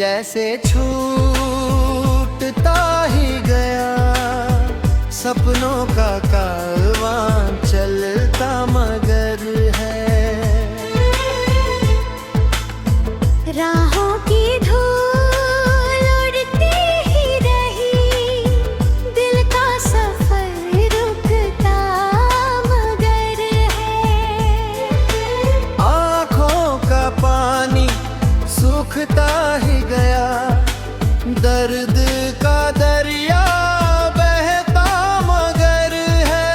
जैसे छूटता ही गया, सपनों का कारवां चलता मगर है। राहों की धूल उड़ती ही रही, दिल का सफर रुकता मगर है। आँखों का पानी सूखता ही गया, दर्द का दरिया बहता मगर है।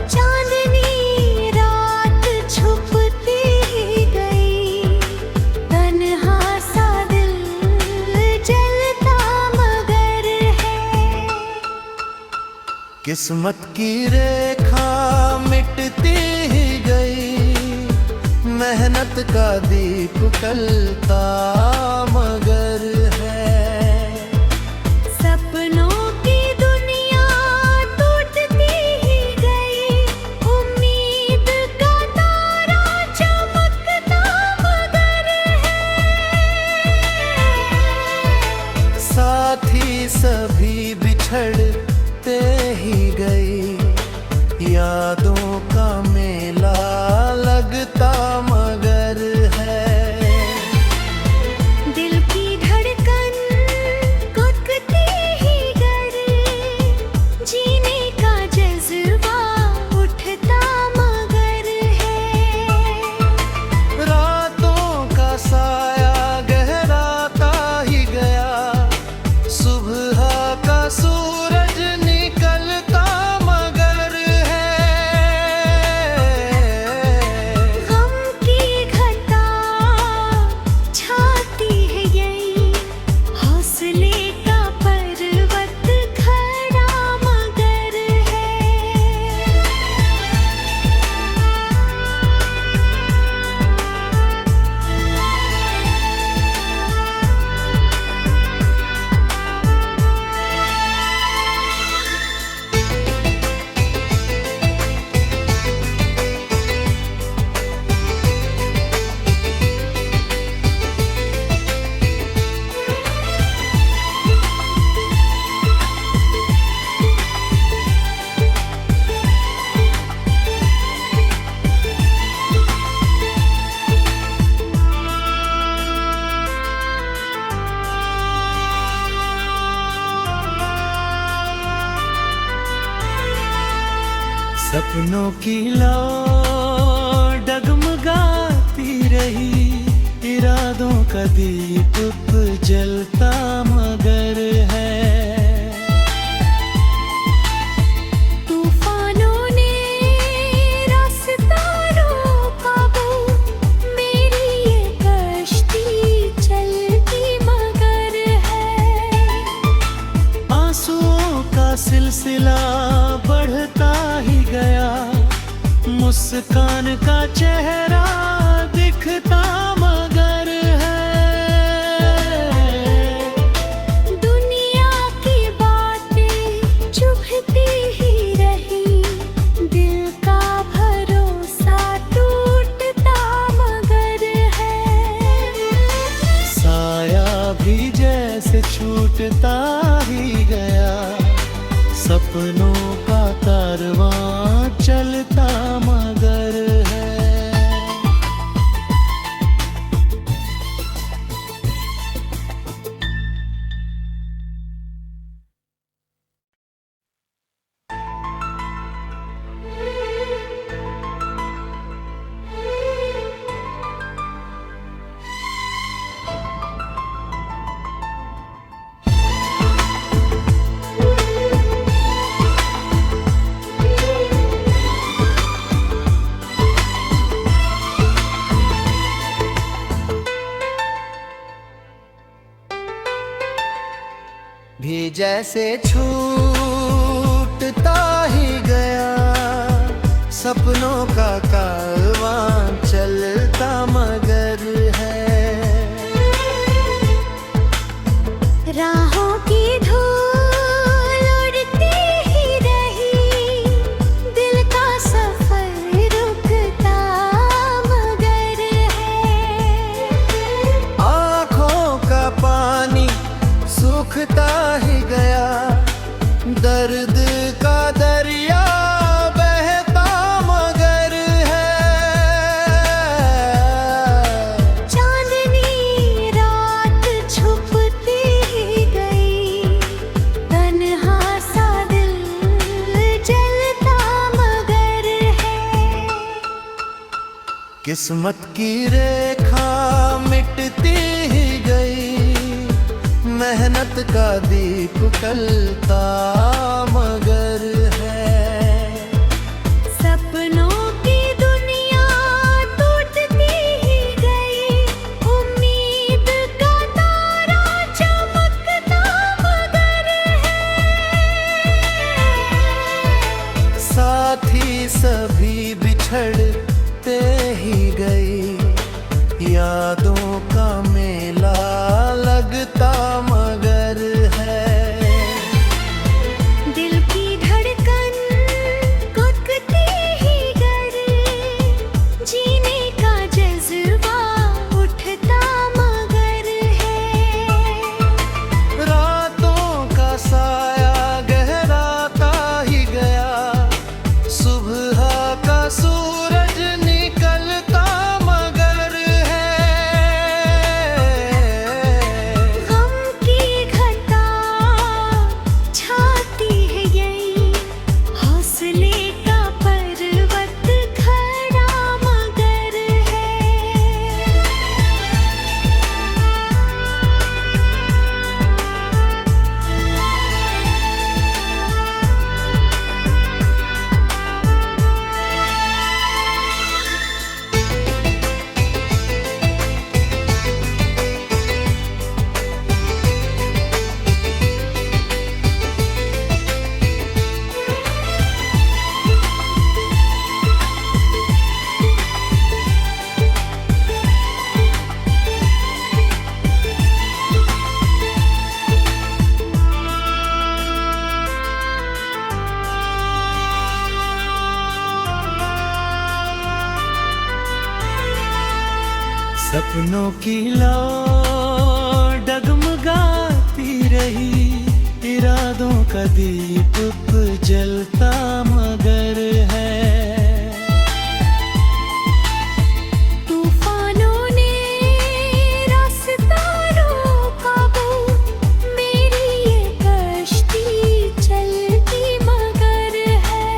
चांदनी रात छुपती ही गई, तन्हा सा दिल जलता मगर है। किस्मत की रेखा मिटती ही गई, मेहनत का दीप टलता मगर है। सपनों की दुनिया टूटती ही गई, उम्मीद का तारा चमकता मगर है। साथी सभी बिछड़ते ही गई, यादों का मेला लगता मगर है। दिल की धड़कन कुदकती ही गई, जीने का जज्बा उठता मगर है। रातों का साया गहराता ही गया, सुबह का सूरज निकलता मगर है। गम की घटा छाती है यही, हौसले का पर्वत खड़ा मगर है। सपनों की लौ डगमगाती रही, इरादों का दीप जलता मगर है। तूफानों ने रास्ता रोका, वो मेरी ये कश्ती चलती मगर है। आंसुओं का सिलसिला बढ़ता ही गया, मुस्कान का चेहरा दिखता मगर है। दुनिया की बातें चुभती ही रही, दिल का भरोसा टूटता मगर है। साया भी जैसे छूटता ही गया, सपनों का कारवां चलता मगर है। भी जैसे छूटता ही गया, सपनों का कारवां चलता मगर है। राहों की धूल उड़ती ही रही, दिल का सफर रुकता मगर है। किस्मत की रेखा मिटती ही गई, मेहनत का दीप कलता मगर है। सपनों की दुनिया टूटती ही गई, उम्मीद का तारा चमकता मगर है। साथी सभी बिछड़ते ही गई, यादों का मेला लगता मगर है। दिल की धड़कन कुदकती ही गई, जीने का जज्बा उठता मगर है। रातों का साया गहराता ही गया, सुबह का सूरज निकलता मगर है। गम की घटा छाती है यही, हौसले का पर्वत खड़ा मगर है। सपनों की लौ डगमगाती रही, इरादों का दीप जलता मगर है। तूफानों ने रास्ता रोका, वो मेरी ये कश्ती चलती मगर है।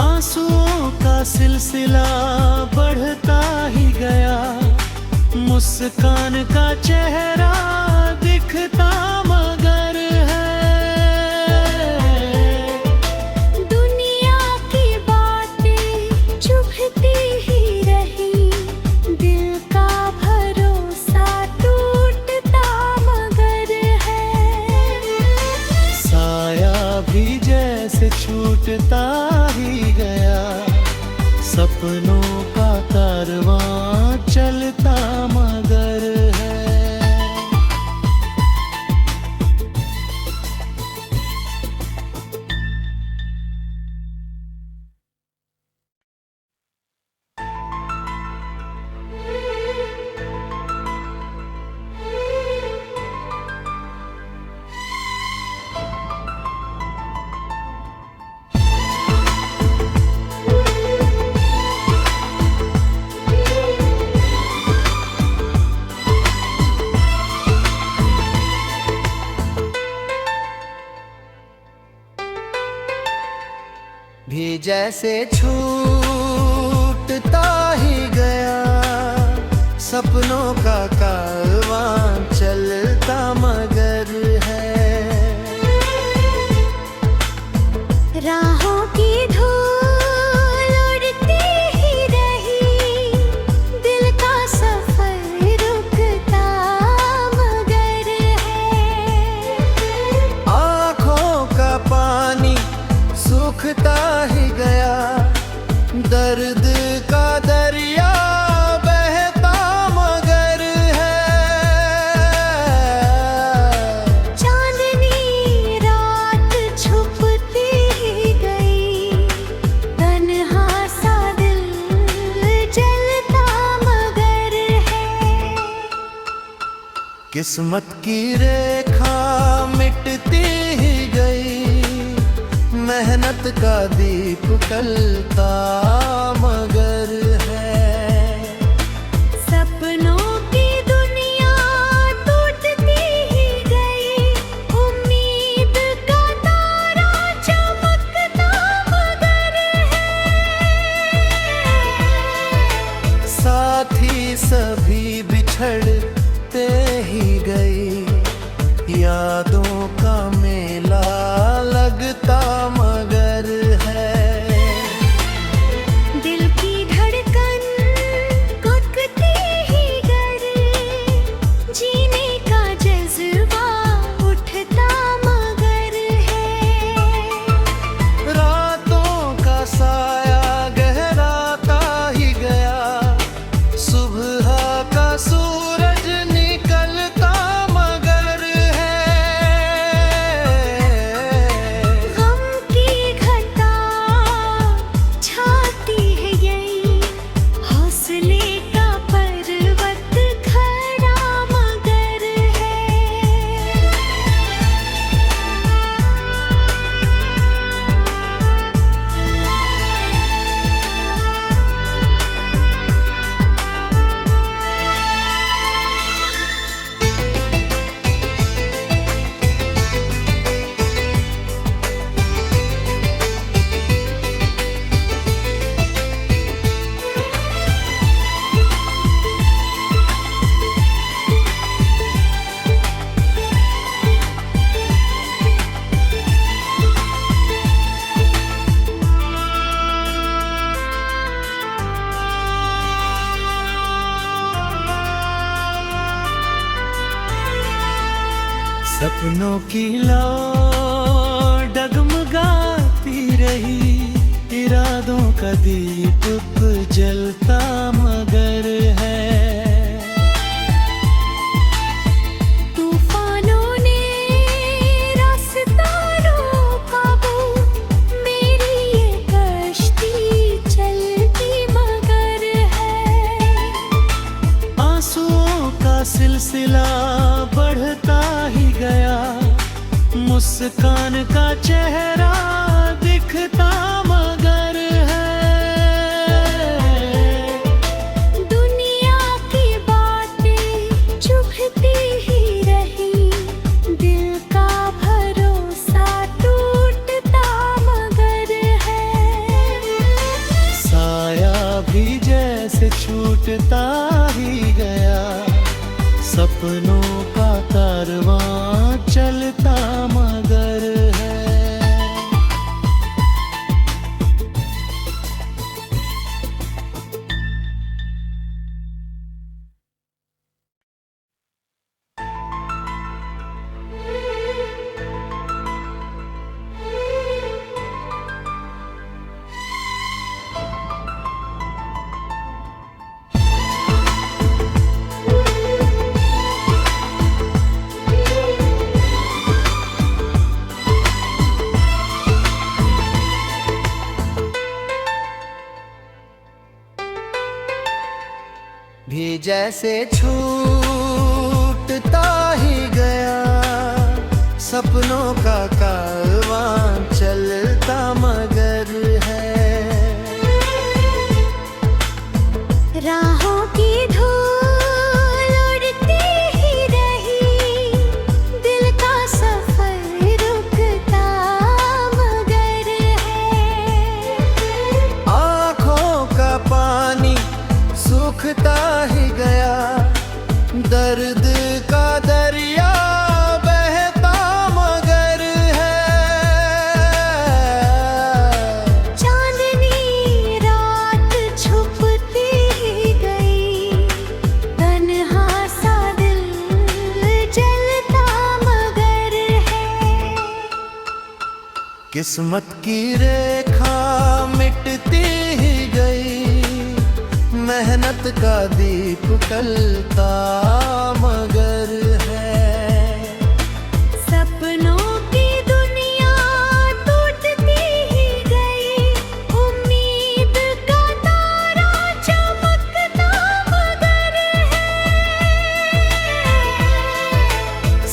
आंसुओं का सिलसिला बढ़ता ही गया, मुस्कान का चेहरा दिखता मगर है। दुनिया की बातें चुभती ही रही, दिल का भरोसा टूटता मगर है। साया भी जैसे छूटता ही गया, सपनों का कारवां चलता मगर है। भी जैसे छूटता ही गया, सपनों का कारवां चलता मगर है। राहों की धूल उड़ती ही रही, दिल का सफर रुकता मगर है। आँखों का पानी सूखता ही गया, दर्द का दरिया बहता मगर है। चांदनी रात छुपती ही गई, तन्हा सा दिल जलता मगर है। किस्मत की रेखा मिटती ही गई, मेहनत का दीप कलता मगर है। सपनों की दुनिया टूटती ही गई, उम्मीद का तारा चमकता मगर है। छुपते ही गई। यादों का मेला लगता मगर है। दिल की धड़कन कुदकुती ही गई, जीने का जज्बा उठता मगर है। रातों का साया गहराता ही गया, सुबह का सूरज निकलता मगर है। गम की घटा छाती है यही, हौसले का पर्वत खड़ा मगर है। सपनों की लौ डगमगाती रही, इरादों का दीपक जलता मगर है। तूफानों ने रास्ता रोका, वो मेरी ये कश्ती चलती मगर है। आंसुओं का सिलसिला बढ़ता ही गया, मुस्कान का चेहरा दिखता मगर है। दुनिया की बातें चुभती ही रही, दिल का भरोसा टूटता मगर है। साया भी जैसे छूटता ही गया, सपनों का कारवां चलता मगर है। भी जैसे छूटता ही गया, सपनों का कारवां चलता मगर है। राहों की धूल उड़ती ही रही, दिल का सफर रुकता मगर है। आँखों का पानी सूखता ही गया, दर्द का दरिया बहता मगर है। चांदनी रात छुपती ही गई, तन्हा सा दिल जलता मगर है। किस्मत की रेखा मिटती ही गई, मेहनत का दीप टलता मगर है। सपनों की दुनिया टूटती ही गई, उम्मीद का तारा चमकता मगर है।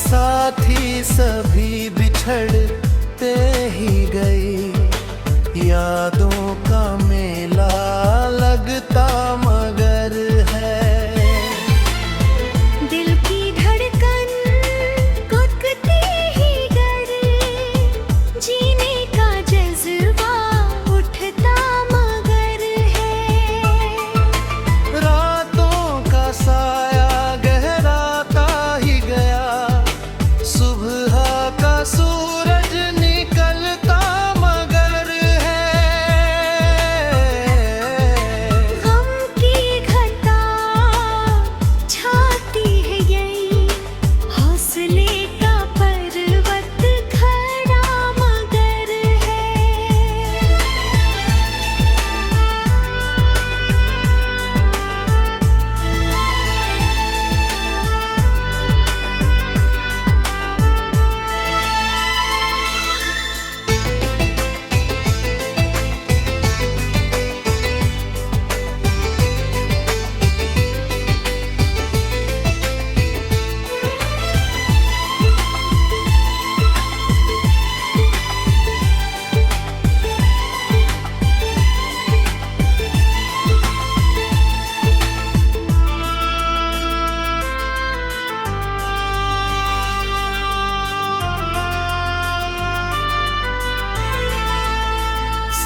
साथी सभी बिछड़ते ही गई, यादों का मेला लगता मगर है। दिल की धड़कन कुदकुती ही गई, जीने का जज्बा उठता मगर है। रातों का साया गहराता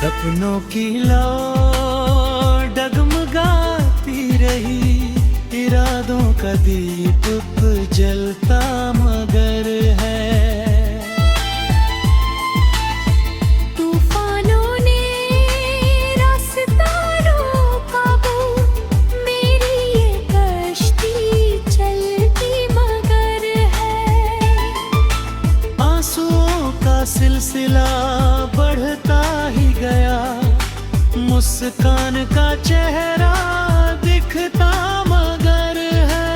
सपनों की लौ डगमगाती रही, इरादों का दीप जलता मगर है। तूफानों ने रास्ता रोका, वो मेरी ये कश्ती चलती मगर है। आंसुओं का सिलसिला बढ़ता ही गया, मुस्कान का चेहरा दिखता मगर है।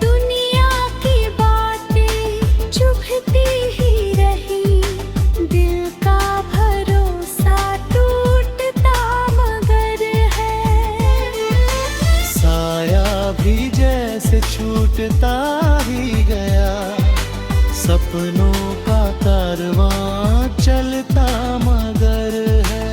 दुनिया की बातें चुभती ही रही, दिल का भरोसा टूटता मगर है। साया भी जैसे छूटता ही गया, सपनों का कारवां चलता मगर है।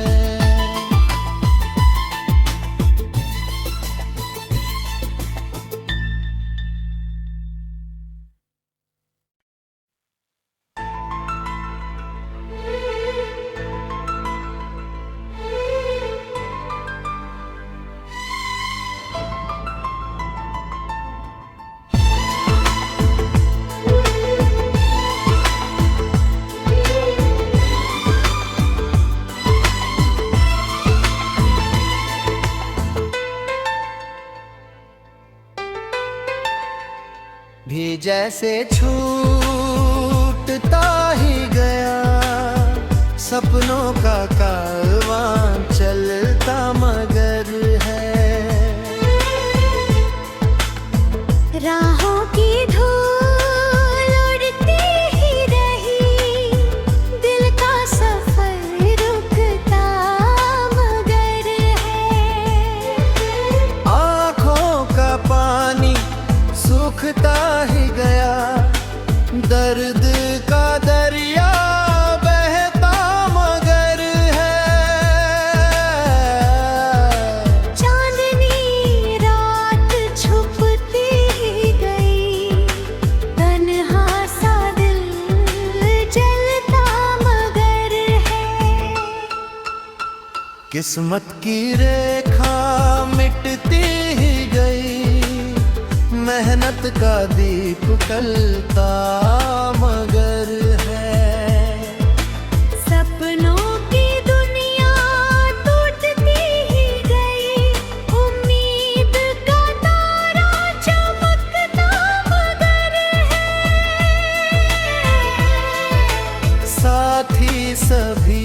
भी जैसे छूटता ही गया, सपनों का कारवां चलता मगर है। राहों की धूल उड़ती ही रही, दिल का सफर रुकता मगर है। आँखों का पानी सूखता ही गया, दर्द का दरिया बहता मगर है। चांदनी रात छुपती ही गई, तन्हा सा दिल जलता मगर है। किस्मत की रेखा मिटती ही गई, मेहनत का दीप कलता मगर है। सपनों की दुनिया टूटती ही गई, उम्मीद का तारा चमकता मगर है। साथी सभी